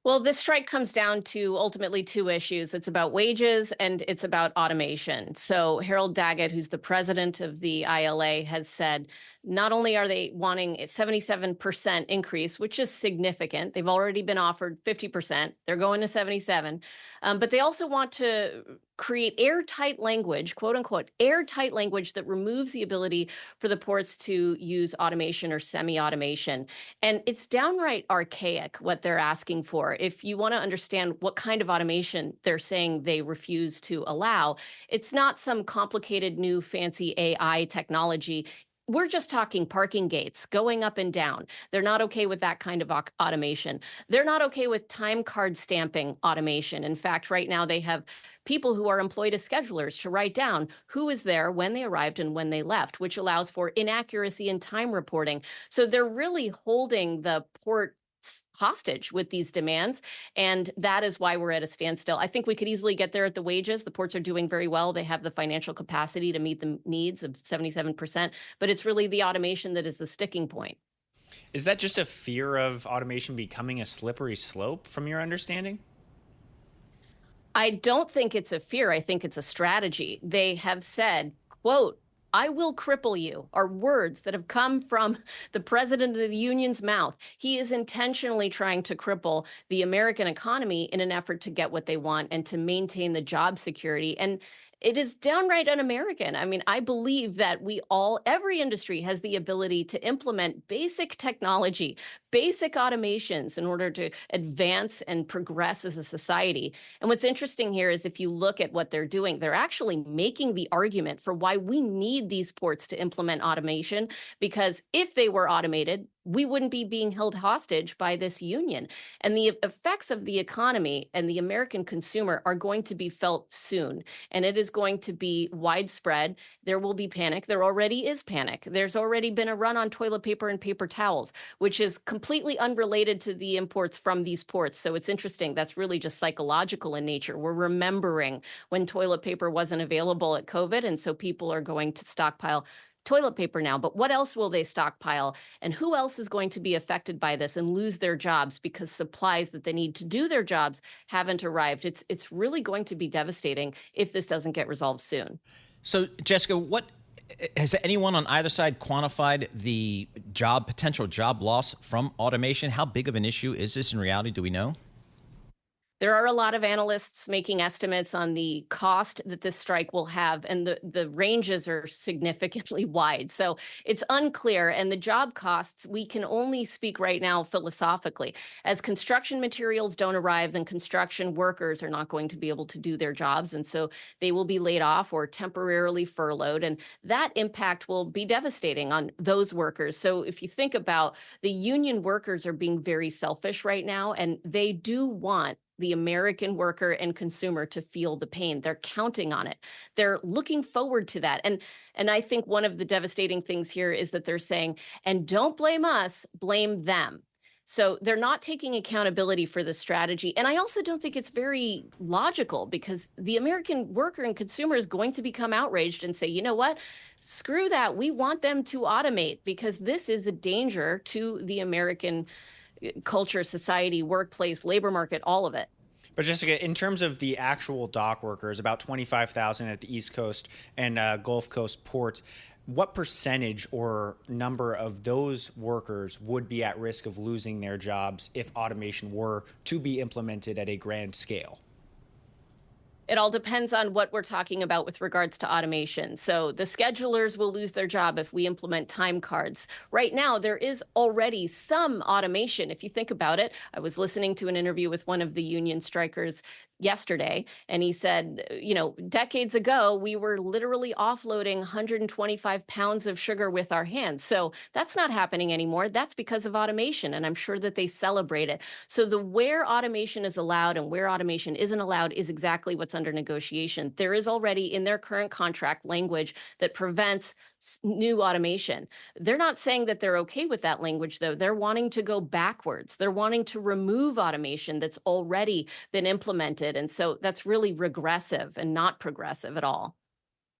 Well, this strike comes down to ultimately two issues. It's about wages and it's about automation. So, Harold Daggett, who's the president of the ILA, has said not only are they wanting a 77% increase, which is significant, they've already been offered 50%, they're going to 77, but they also want to create airtight language, quote unquote, airtight language that removes the ability for the ports to use automation or semi automation. And it's downright archaic what they're asking for. If you want to understand what kind of automation they're saying they refuse to allow, it's not some complicated new fancy AI technology. We're just talking parking gates going up and down. They're not okay with that kind of automation. They're not okay with time card stamping automation. In fact, right now they have people who are employed as schedulers to write down who is there when they arrived and when they left, which allows for inaccuracy in time reporting. So they're really holding the port hostage with these demands. And that is why we're at a standstill. I think we could easily get there at the wages. The ports are doing very well. They have the financial capacity to meet the needs of 77%, but it's really the automation that is the sticking point. Is that just a fear of automation becoming a slippery slope from your understanding? I don't think it's a fear. I think it's a strategy. They have said, quote, I will cripple you, are words that have come from the president of the union's mouth. He is intentionally trying to cripple the American economy in an effort to get what they want and to maintain the job security. And it is downright un-American. I mean, I believe that every industry has the ability to implement basic technology, basic automations in order to advance and progress as a society. And what's interesting here is if you look at what they're doing, they're actually making the argument for why we need these ports to implement automation, because if they were automated, we wouldn't be being held hostage by this union. And the effects of the economy and the American consumer are going to be felt soon. And it is going to be widespread. There will be panic. There already is panic. There's already been a run on toilet paper and paper towels, which is completely unrelated to the imports from these ports. So it's interesting. That's really just psychological in nature. We're remembering when toilet paper wasn't available at COVID. And so people are going to stockpile toilet paper now, but what else will they stockpile? And who else is going to be affected by this and lose their jobs because supplies that they need to do their jobs haven't arrived? It's really going to be devastating if this doesn't get resolved soon. So, Jessica, what has anyone on either side quantified the potential job loss from automation? How big of an issue is this in reality? Do we know? There are a lot of analysts making estimates on the cost that this strike will have, and the ranges are significantly wide. So it's unclear. And the job costs, we can only speak right now philosophically. As construction materials don't arrive, then construction workers are not going to be able to do their jobs. And so they will be laid off or temporarily furloughed. And that impact will be devastating on those workers. So if you think about the union workers are being very selfish right now, and they do want the American worker and consumer to feel the pain. They're counting on it. They're looking forward to that. And I think one of the devastating things here is that they're saying, and don't blame us, blame them. So they're not taking accountability for the strategy. And I also don't think it's very logical, because the American worker and consumer is going to become outraged and say, you know what? Screw that. We want them to automate, because this is a danger to the American culture, society, workplace, labor market, all of it. But Jessica, in terms of the actual dock workers, about 25,000 at the East Coast and Gulf Coast ports, what percentage or number of those workers would be at risk of losing their jobs if automation were to be implemented at a grand scale? It all depends on what we're talking about with regards to automation. So the schedulers will lose their job if we implement time cards. Right now, there is already some automation. If you think about it, I was listening to an interview with one of the union strikers yesterday, and he said, decades ago, we were literally offloading 125 pounds of sugar with our hands. So that's not happening anymore. That's because of automation, and I'm sure that they celebrate it. So where automation is allowed and where automation isn't allowed is exactly what's under negotiation. There is already in their current contract language that prevents new automation. They're not saying that they're okay with that language, though. They're wanting to go backwards. They're wanting to remove automation that's already been implemented. And so that's really regressive and not progressive at all.